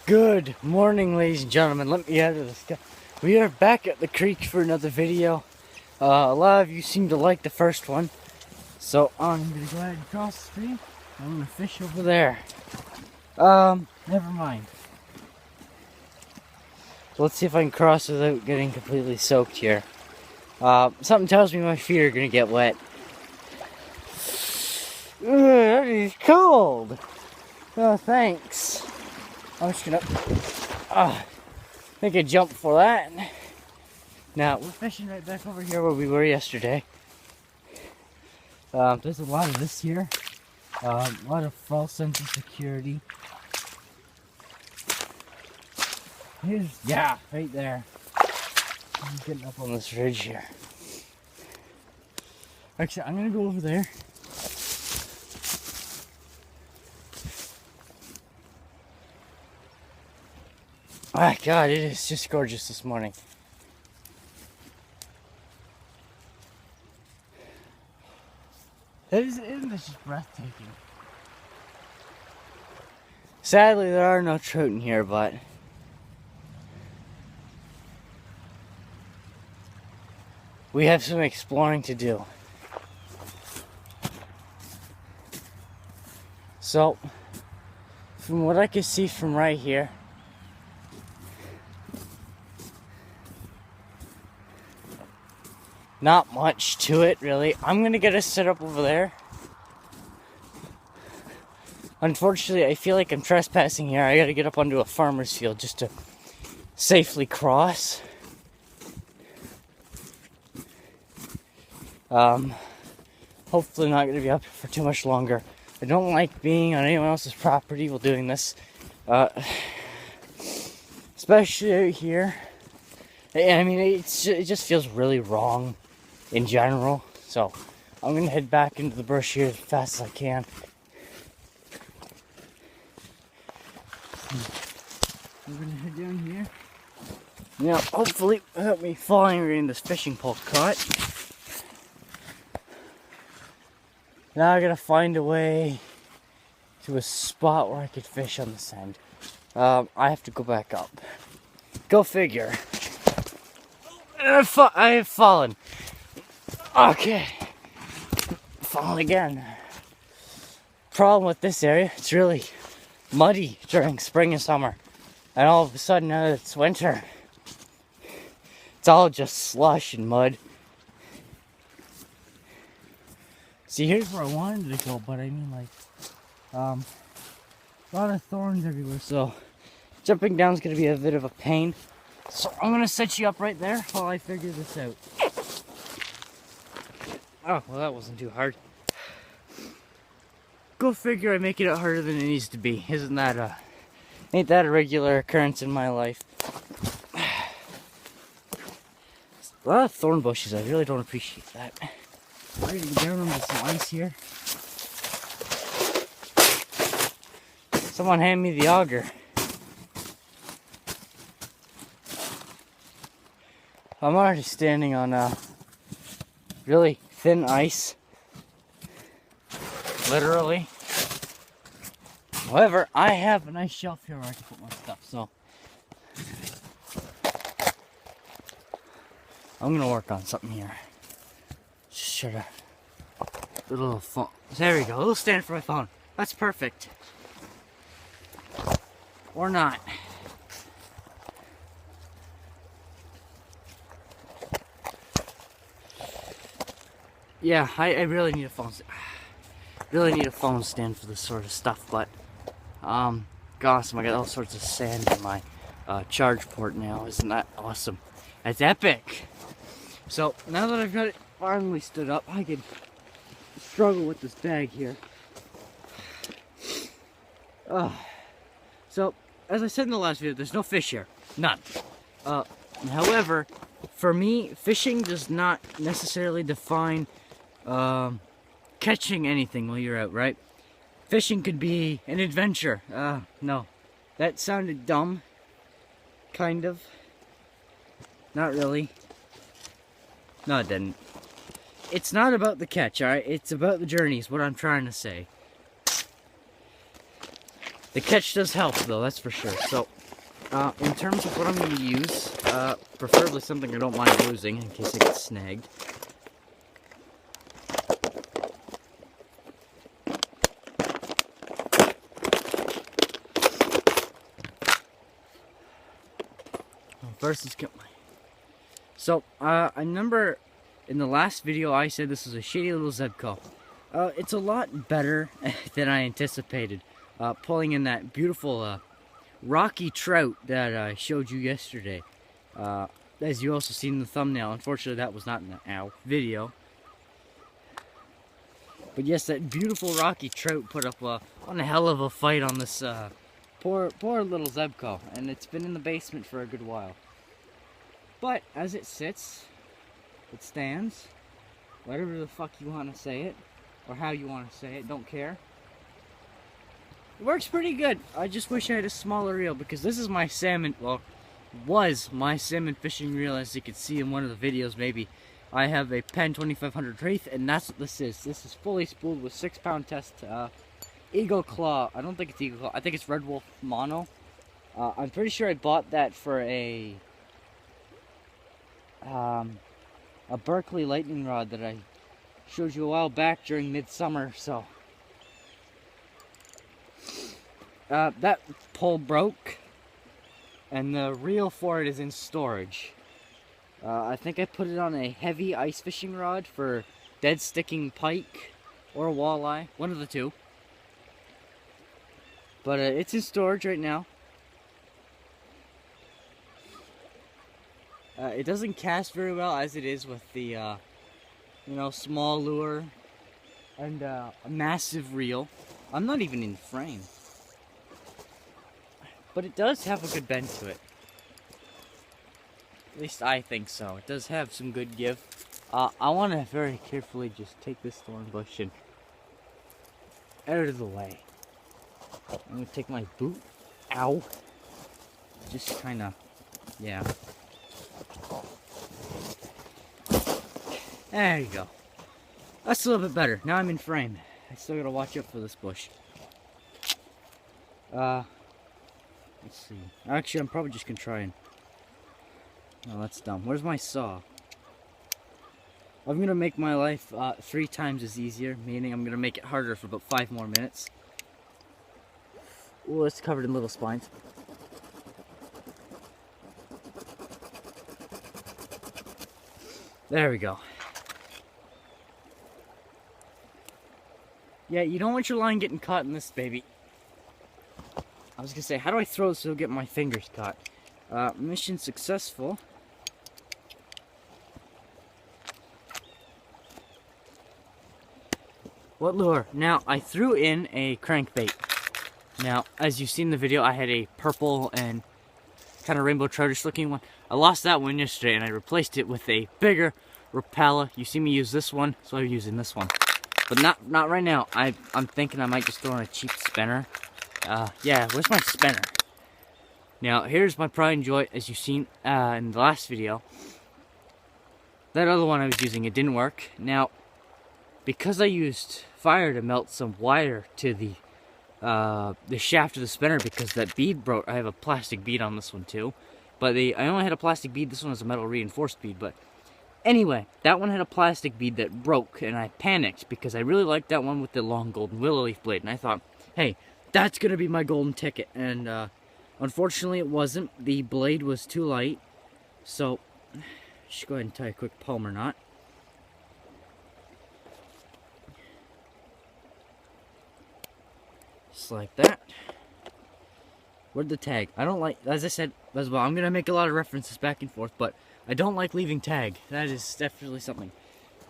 Good morning, ladies and gentlemen. Let me out of the sky. We are back at the creek for another video. A lot of you seem to like the first one, so I'm gonna go ahead and cross the stream. I'm gonna fish over there. Never mind. So let's see if I can cross without getting completely soaked here. Something tells me my feet are gonna get wet. Ugh, that is cold. Oh, thanks. I'm just gonna make a jump for that. Now, we're fishing right back over here where we were yesterday. There's a lot of this here. A lot of false sense of security. Yeah, right there. I'm getting up on this ridge here. Actually, I'm gonna go over there. Ah, God, it is just gorgeous this morning. Isn't this just breathtaking? Sadly, there are no trout in here, but we have some exploring to do. So, from what I can see from right here, not much to it, really. I'm gonna get us set up over there. Unfortunately, I feel like I'm trespassing here. I gotta get up onto a farmer's field just to safely cross. Hopefully not gonna be up for too much longer. I don't like being on anyone else's property while doing this. Especially out here. I mean, it just feels really wrong in general. So, I'm gonna head back into the bush here as fast as I can. I'm gonna head down here. Now, hopefully, without me falling or getting this fishing pole caught. Now I gotta find a way to a spot where I could fish on the sand. I have to go back up. Go figure. I have fallen. Okay. Fallen again. Problem with this area, it's really muddy during spring and summer. And all of a sudden, now that it's winter, it's all just slush and mud. See, here's where I wanted to go, but I mean, like, a lot of thorns everywhere, so jumping down is going to be a bit of a pain. So I'm going to set you up right there while I figure this out. Oh, well, that wasn't too hard. Go figure I'm making it harder than it needs to be. Ain't that a regular occurrence in my life? A lot of thorn bushes, I really don't appreciate that. I'm gonna go down onto some ice here. Someone hand me the auger. I'm already standing on really thin ice. Literally. However, I have a nice shelf here where I can put my stuff, so I'm gonna work on something here. Just try to the little phone. There we go, a little stand for my phone. That's perfect. Or not. Yeah, I really need a phone. Really need a phone stand for this sort of stuff, but awesome. I got all sorts of sand in my charge port now. Isn't that awesome? That's epic. So now that I've got it finally stood up, I can struggle with this bag here. So as I said in the last video, there's no fish here, none. However, for me, fishing does not necessarily define catching anything while you're out, right? Fishing could be an adventure. No. That sounded dumb. Kind of. Not really. No, it didn't. It's not about the catch, alright? It's about the journey is what I'm trying to say. The catch does help, though, that's for sure. So, in terms of what I'm going to use, preferably something I don't mind losing in case I get snagged. First, let's get my... So, I remember in the last video I said this was a shitty little Zebco. It's a lot better than I anticipated. Pulling in that beautiful rocky trout that I showed you yesterday. As you also seen in the thumbnail. Unfortunately, that was not in the video. But yes, that beautiful rocky trout put up one hell of a fight on this poor little Zebco. And it's been in the basement for a good while. But as it sits, it stands, whatever the fuck you want to say it, or how you want to say it, don't care. It works pretty good. I just wish I had a smaller reel, because this is my salmon, well, was my salmon fishing reel, as you could see in one of the videos maybe. I have a Penn 2500 Wraith, and that's what this is. This is fully spooled with 6-pound test Eagle Claw. I don't think it's Eagle Claw, I think it's Red Wolf Mono. I'm pretty sure I bought that for a Berkley lightning rod that I showed you a while back during midsummer. So that pole broke, and the reel for it is in storage. I think I put it on a heavy ice fishing rod for dead sticking pike or walleye, one of the two. But it's in storage right now. It doesn't cast very well as it is with the, you know, small lure and a massive reel. I'm not even in frame. But it does have a good bend to it. At least I think so. It does have some good give. I want to very carefully just take this thorn bush and out of the way. I'm going to take my boot. Ow. Just kind of, yeah. There you go. That's a little bit better. Now I'm in frame. I still gotta watch out for this bush. Let's see. Actually, I'm probably just gonna try and... Oh, that's dumb. Where's my saw? I'm gonna make my life 3 times as easier, meaning I'm gonna make it harder for about 5 more minutes. Oh, it's covered in little spines. There we go. Yeah, you don't want your line getting caught in this baby. I was gonna say, how do I throw this so I don't get my fingers caught? Mission successful. What lure? Now, I threw in a crankbait. Now, as you've seen in the video, I had a purple and kind of rainbow troutish looking one. I lost that one yesterday and I replaced it with a bigger Rapala. You see me use this one, so I'm using this one. But not right now. I'm thinking I might just throw in a cheap spinner. Yeah, where's my spinner? Now, here's my pride and joy, as you've seen in the last video. That other one I was using, it didn't work. Now, because I used fire to melt some wire to the shaft of the spinner, because that bead broke. I have a plastic bead on this one too. But I only had a plastic bead, this one was a metal reinforced bead, but anyway, that one had a plastic bead that broke, and I panicked because I really liked that one with the long golden willow leaf blade, and I thought, hey, that's gonna be my golden ticket, and unfortunately it wasn't. The blade was too light, so just go ahead and tie a quick Palmer knot. Just like that. Where'd the tag? I don't like, as I said as well, I'm gonna make a lot of references back and forth, but I don't like leaving tag. That is definitely something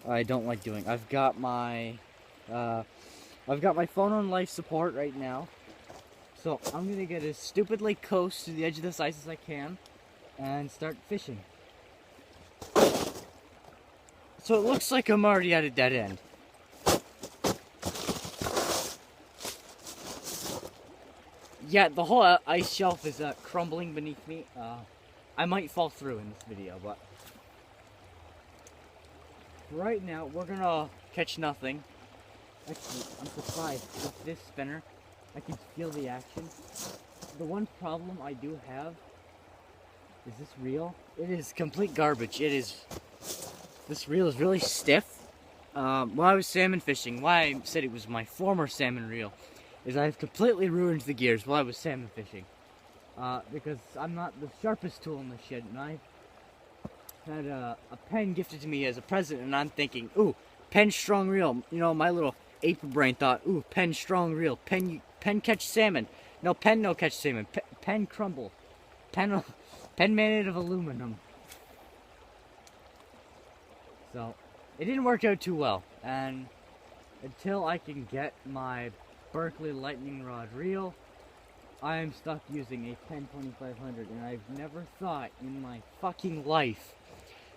I don't like doing. I've got my phone on life support right now, so I'm gonna get as stupidly close to the edge of this ice as I can and start fishing. So it looks like I'm already at a dead end. Yeah, the whole ice shelf is crumbling beneath me. I might fall through in this video, but right now we're gonna catch nothing. Actually, I'm surprised with this spinner. I can feel the action. The one problem I do have is this reel. It is complete garbage. This reel is really stiff. When I was salmon fishing, why I said it was my former salmon reel, is I've completely ruined the gears while I was salmon fishing. Because I'm not the sharpest tool in the shed, and I had a pen gifted to me as a present, and I'm thinking, ooh, pen strong reel. You know, my little ape brain thought, ooh, pen strong reel, pen catch salmon. No, pen no catch salmon, pen crumble, pen made of aluminum. So, it didn't work out too well, and until I can get my Berkley lightning rod reel, I am stuck using a Penn 2500, and I've never thought in my fucking life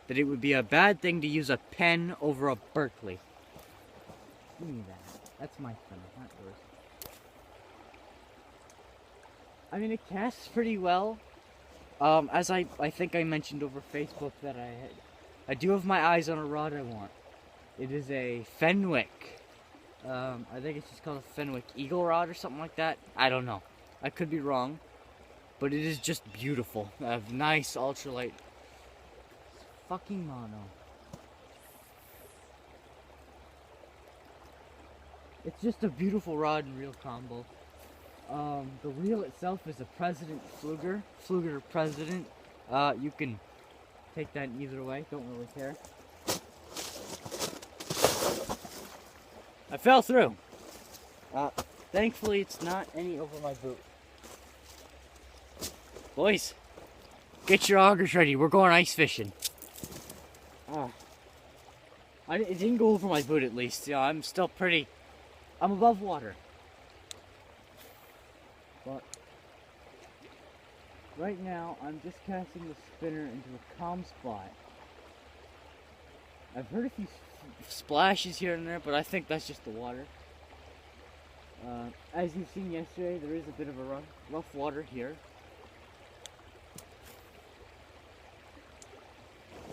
that it would be a bad thing to use a Penn over a Berkley. Give me that. That's my thing, not yours. I mean, it casts pretty well. As I think I mentioned over Facebook that I do have my eyes on a rod I want. It is a Fenwick. I think it's just called a Fenwick Eagle Rod or something like that. I don't know. I could be wrong. But it is just beautiful. I have nice ultralight. Fucking mono. It's just a beautiful rod and reel combo. The reel itself is a President Pflueger President. You can take that either way, don't really care. I fell through. Thankfully it's not any over my boot. Boys, get your augers ready, we're going ice fishing. It didn't go over my boot at least. Yeah, I'm above water. But right now, I'm just casting the spinner into a calm spot. I've heard a few splashes here and there, but I think that's just the water. As you've seen yesterday, there is a bit of a rough water here.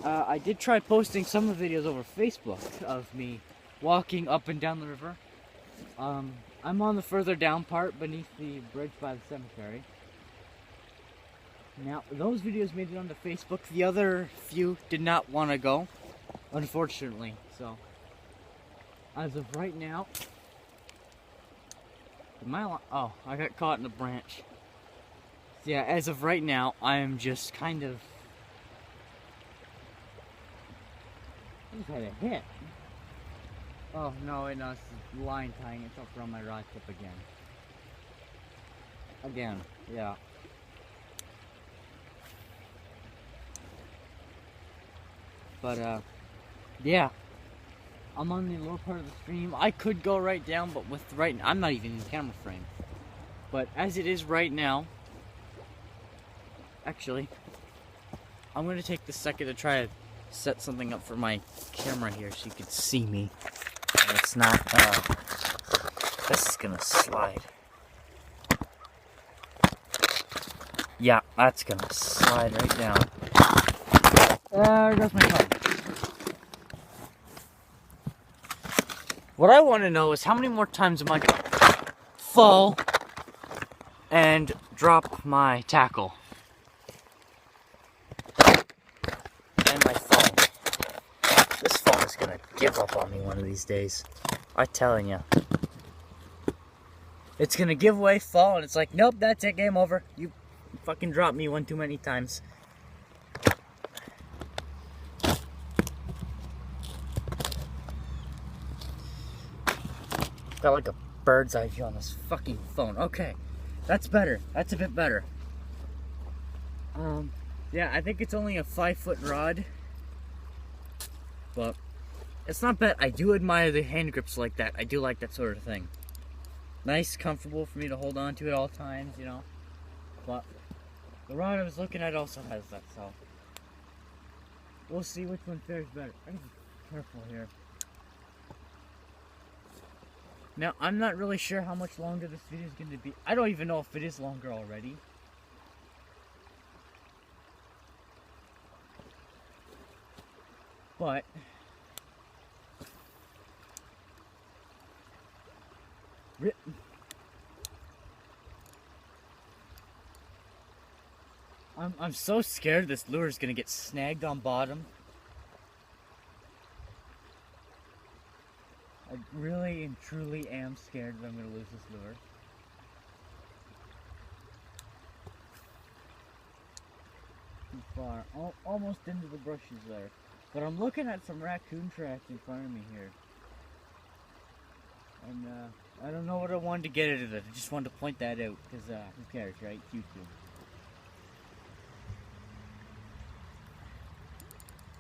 I did try posting some of the videos over Facebook of me walking up and down the river. I'm on the further down part beneath the bridge by the cemetery. Now, those videos made it onto Facebook. The other few did not want to go, unfortunately. So, as of right now, oh, I got caught in a branch. So yeah, as of right now, I am just kind of... I just had a hit. Oh, no, it's line tying itself around my rod tip again. Again, yeah. But, yeah. I'm on the lower part of the stream. I could go right down, but I'm not even in the camera frame. But as it is right now, actually, I'm going to take this second to try to set something up for my camera here so you can see me. And it's not, this is going to slide. Yeah, that's going to slide right down. There goes my phone. What I want to know is how many more times am I going to fall and drop my tackle and my phone. This phone is going to give up on me one of these days. I'm telling you. It's going to give way, fall, and it's like, nope, that's it, game over. You fucking dropped me one too many times. Got like a bird's eye view on this fucking phone. Okay, that's better. That's a bit better. Yeah, I think it's only a 5-foot rod, but it's not bad. I do admire the hand grips like that. I do like that sort of thing. Nice, comfortable for me to hold on to at all times, you know. But the rod I was looking at also has that, so we'll see which one fares better. I gotta be careful here. Now, I'm not really sure how much longer this video is going to be. I don't even know if it is longer already. But I'm so scared this lure is gonna get snagged on bottom. I really and truly am scared that I'm gonna lose this lure. Too far, almost into the bushes there. But I'm looking at some raccoon tracks in front of me here. And I don't know what I wanted to get out of it. I just wanted to point that out because who cares, right? YouTube.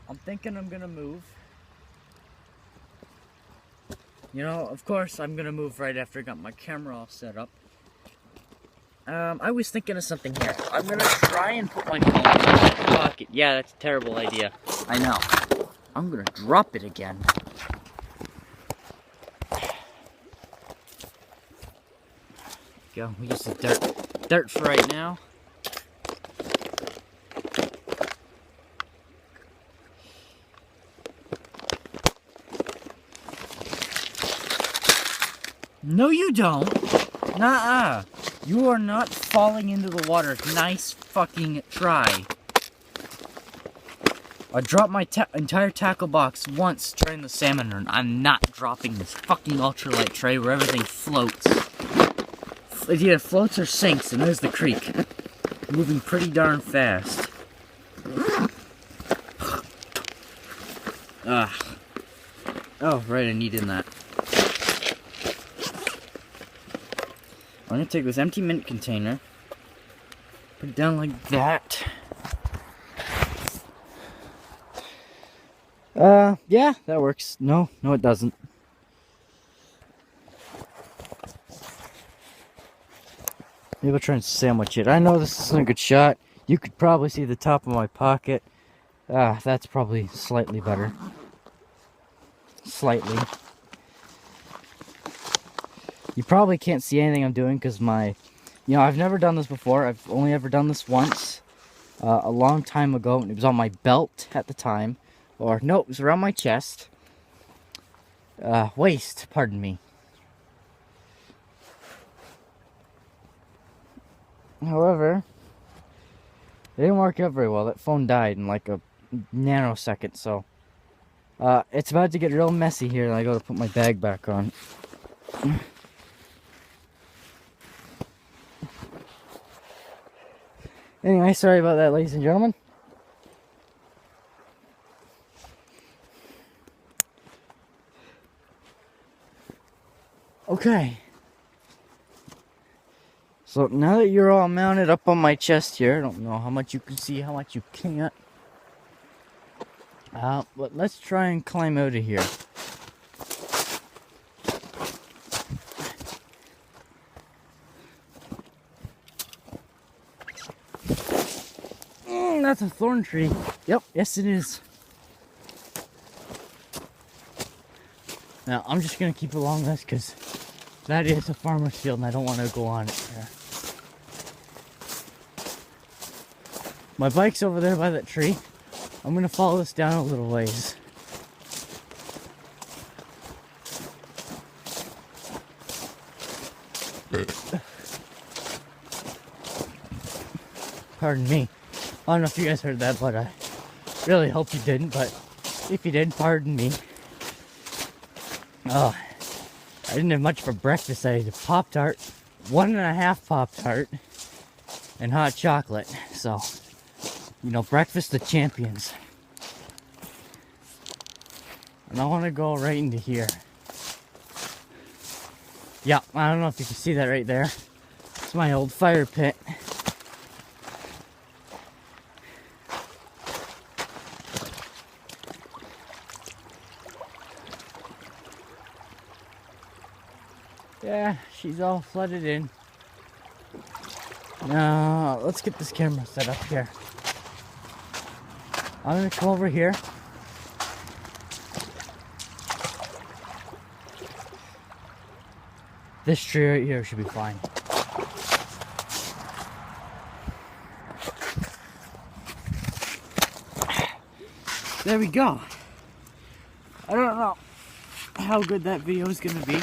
I'm thinking I'm gonna move. You know, of course I'm gonna move right after I got my camera all set up. I was thinking of something here. I'm gonna try and put my phone in my pocket. Yeah, that's a terrible idea. I know. I'm gonna drop it again. Go. We use the dirt for right now. No, you don't. Nuh-uh. You are not falling into the water. Nice fucking try. I dropped my entire tackle box once during the salmon run. I'm not dropping this fucking ultralight tray where everything floats. It either floats or sinks, and there's the creek. Moving pretty darn fast. Oh, right, I need in that. I'm gonna take this empty mint container, put it down like that. Yeah, that works. No, it doesn't. Maybe I'll try and sandwich it. I know this isn't a good shot. You could probably see the top of my pocket. That's probably slightly better. Slightly. You probably can't see anything I'm doing because I've never done this before. I've only ever done this once. A long time ago, and it was on my belt at the time. Or, no, it was around my chest. Waist, pardon me. However, it didn't work out very well. That phone died in like a nanosecond, so it's about to get real messy here, and I gotta put my bag back on. Anyway, sorry about that, ladies and gentlemen. Okay. So now that you're all mounted up on my chest here, I don't know how much you can see, how much you can't. But let's try and climb out of here. That's a thorn tree. Yep, yes it is. Now, I'm just going to keep along this because that is a farmer's field and I don't want to go on it there. My bike's over there by that tree. I'm going to follow this down a little ways. Pardon me. I don't know if you guys heard that, but I really hope you didn't. But if you did, pardon me. Oh, I didn't have much for breakfast. I had a Pop-Tart, 1.5 Pop-Tart, and hot chocolate. So, breakfast of champions. And I want to go right into here. Yeah, I don't know if you can see that right there. It's my old fire pit. Yeah, she's all flooded in. Now, let's get this camera set up here. I'm gonna come over here. This tree right here should be fine. There we go. I don't know how good that video is gonna be.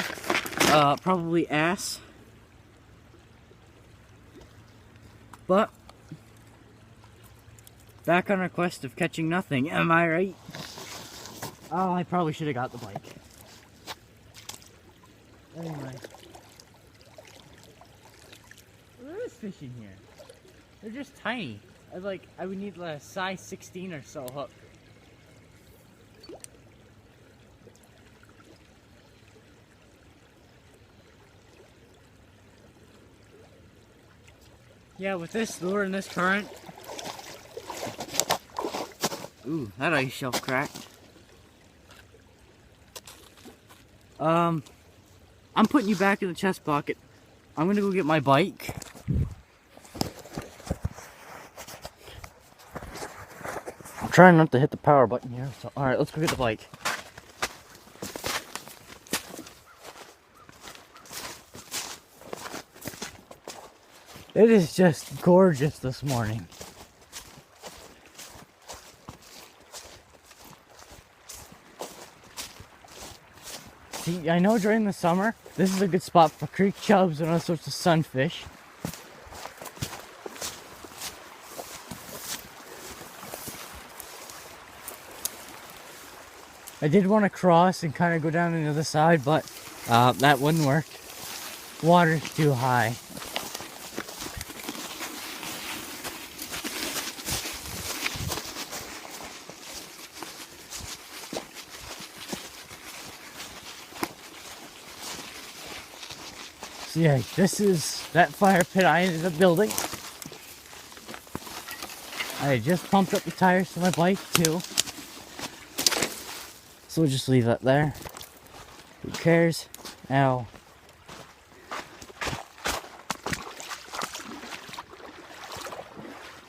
Probably ass. But back on our quest of catching nothing. Am I right? Oh, I probably should have got the bike. Anyway. There is fish in here. They're just tiny. I would need a size 16 or so hook. Yeah, with this lure and this current. Ooh, that ice shelf cracked. I'm putting you back in the chest pocket. I'm gonna go get my bike. I'm trying not to hit the power button here. So, alright, let's go get the bike. It is just gorgeous this morning. See, I know during the summer, this is a good spot for creek chubs and all sorts of sunfish. I did want to cross and kind of go down on the other side, but that wouldn't work. Water's too high. So yeah, this is that fire pit I ended up building. I just pumped up the tires for my bike too. So we'll just leave that there. Who cares? Ow.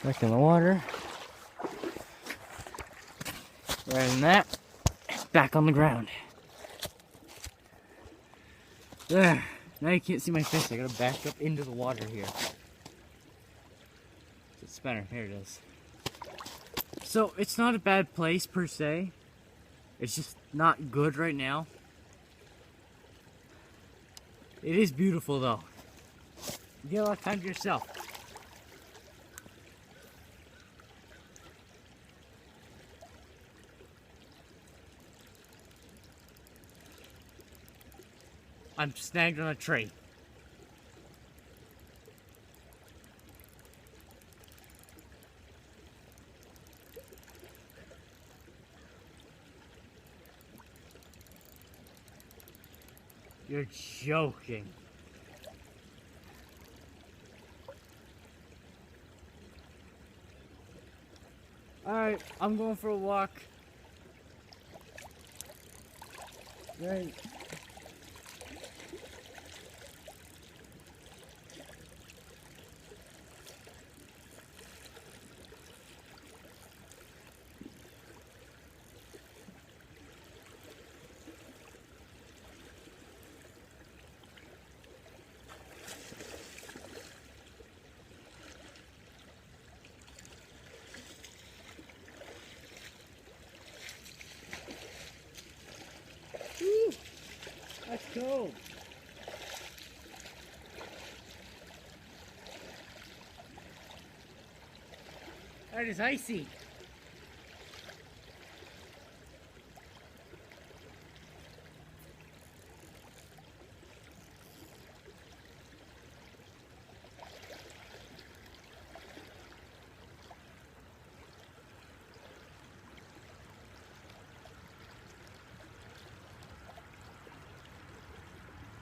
Back in the water. Right in that. Back on the ground. There. Now you can't see my fish. I gotta back up into the water here. It's a spinner. Here it is. So it's not a bad place per se. It's just not good right now. It is beautiful though. You get a lot of time to yourself. I'm snagged on a tree. You're joking. Alright, I'm going for a walk. Right. That's cold. That is icy.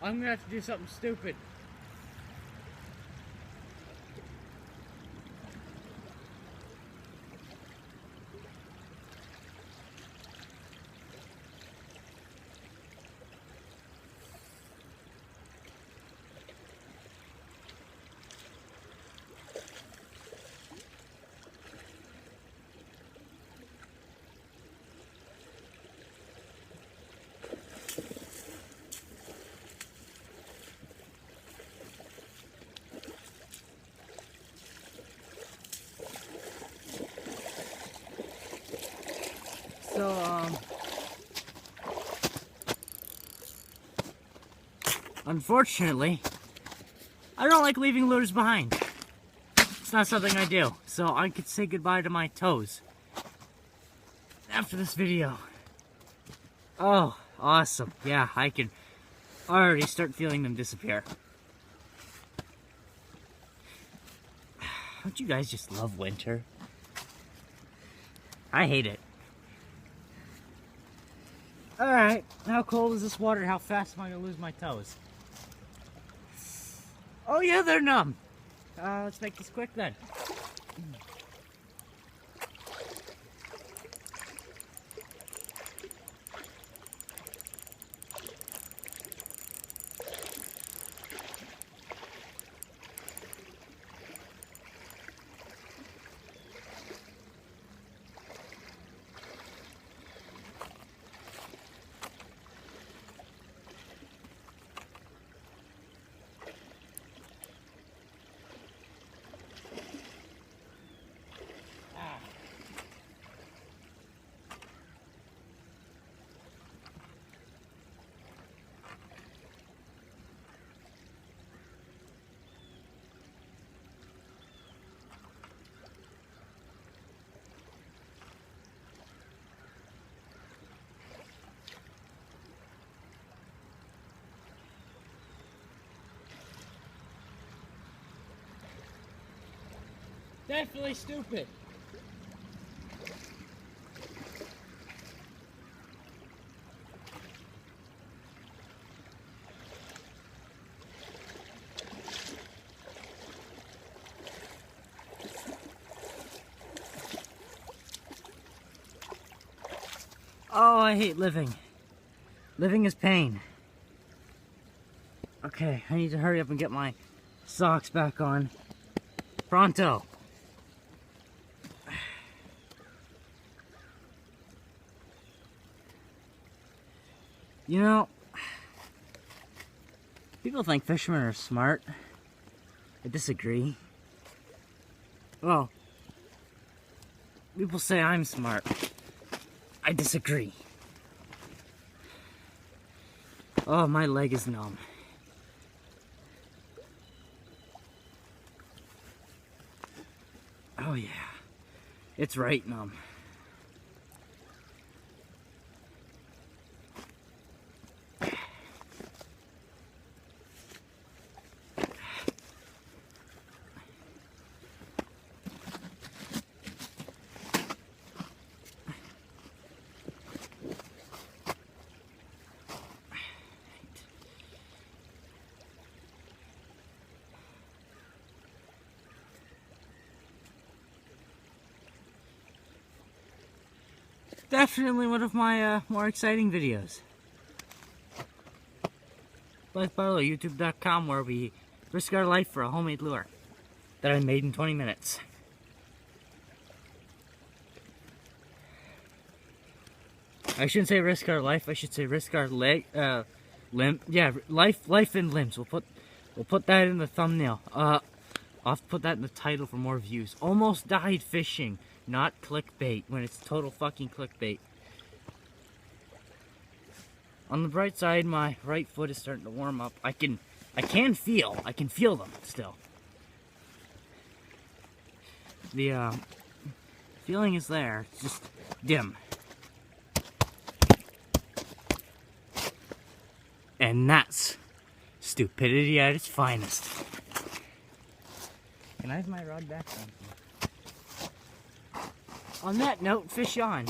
I'm gonna have to do something stupid. So, unfortunately, I don't like leaving lures behind. It's not something I do, so I could say goodbye to my toes after this video. Oh, awesome. Yeah, I can already start feeling them disappear. Don't you guys just love winter? I hate it. Alright, how cold is this water? How fast am I going to lose my toes? Oh yeah, they're numb. Let's make this quick then. Definitely stupid. Oh, I hate living. Living is pain. Okay, I need to hurry up and get my socks back on. Pronto. You know, people think fishermen are smart. I disagree. Well, people say I'm smart. I disagree. Oh, my leg is numb. Oh yeah, it's right numb. Definitely one of my more exciting videos. Like Barlow, YouTube.com, where we risk our life for a homemade lure that I made in 20 minutes. I shouldn't say risk our life. I should say risk our limb. Yeah, life and limbs. We'll put that in the thumbnail. I'll have to put that in the title for more views. Almost died fishing. Not clickbait, when it's total fucking clickbait. On the bright side, my right foot is starting to warm up. I can feel them still. The feeling is there, it's just dim. And that's stupidity at its finest. Can I have my rod back on? On that note, fish on.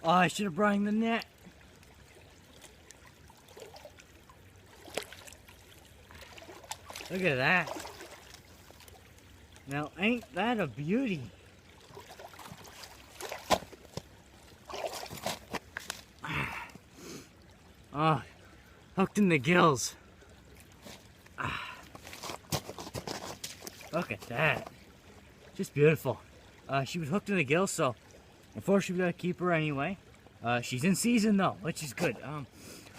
Oh, I should have brought the net. Look at that. Now, ain't that a beauty? Oh, hooked in the gills. Look at that. Just beautiful. She was hooked in the gills, so unfortunately we gotta keep her anyway. She's in season though, which is good. I'm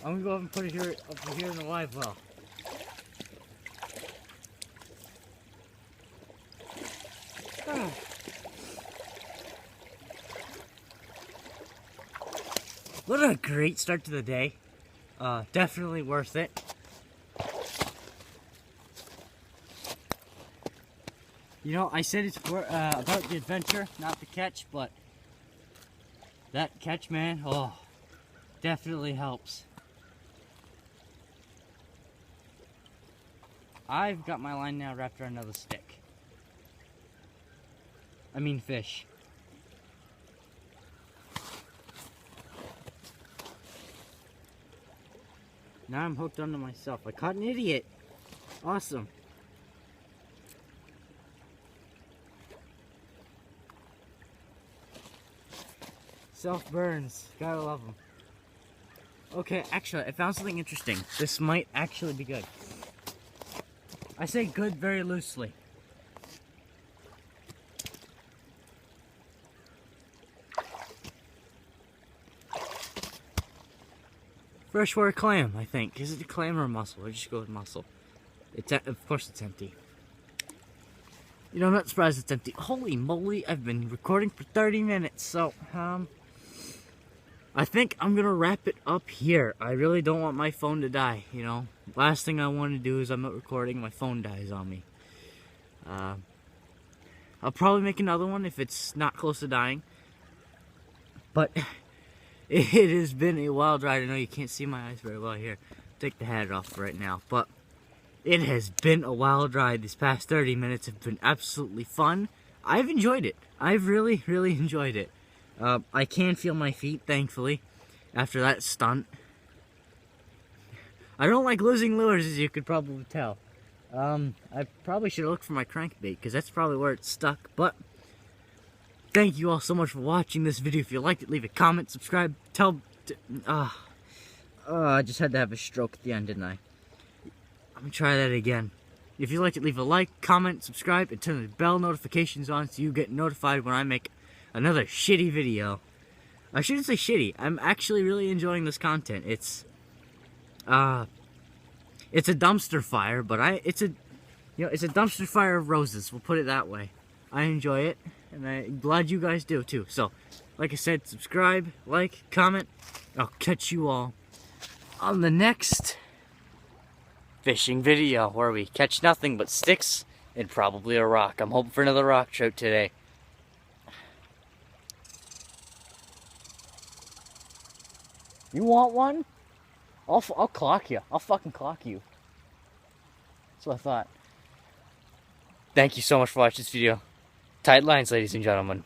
gonna go up and put it here over here in the live well. What a great start to the day. Definitely worth it. You know, I said it's about the adventure, not the catch, but that catch, man, oh, definitely helps. I've got my line now wrapped around another stick. I mean fish. Now I'm hooked onto myself. I caught an idiot. Awesome. Self-burns. Gotta love them. Okay, actually, I found something interesting. This might actually be good. I say good very loosely. Freshwater clam, I think. Is it a clam or a mussel? I just go with mussel. Of course it's empty. You know, I'm not surprised it's empty. Holy moly, I've been recording for 30 minutes, so, I think I'm gonna wrap it up here. I really don't want my phone to die, you know. Last thing I want to do is I'm not recording, my phone dies on me. I'll probably make another one if it's not close to dying. But it has been a wild ride. I know you can't see my eyes very well here. Take the hat off right now. But it has been a wild ride. These past 30 minutes have been absolutely fun. I've enjoyed it. I've really, really enjoyed it. I can feel my feet, thankfully, after that stunt. I don't like losing lures, as you could probably tell. I probably should have looked for my crankbait, because that's probably where it's stuck. But thank you all so much for watching this video. If you liked it, leave a comment, subscribe, I just had to have a stroke at the end, didn't I? I'm gonna try that again. If you liked it, leave a like, comment, subscribe, and turn the bell notifications on so you get notified when I make another shitty video. I shouldn't say shitty. I'm actually really enjoying this content. It's a dumpster fire, but it's a dumpster fire of roses. We'll put it that way. I enjoy it, and I'm glad you guys do too. So, like I said, subscribe, like, comment. I'll catch you all on the next fishing video where we catch nothing but sticks and probably a rock. I'm hoping for another rock trout today. You want one? I'll clock you. I'll fucking clock you. That's what I thought. Thank you so much for watching this video. Tight lines, ladies and gentlemen.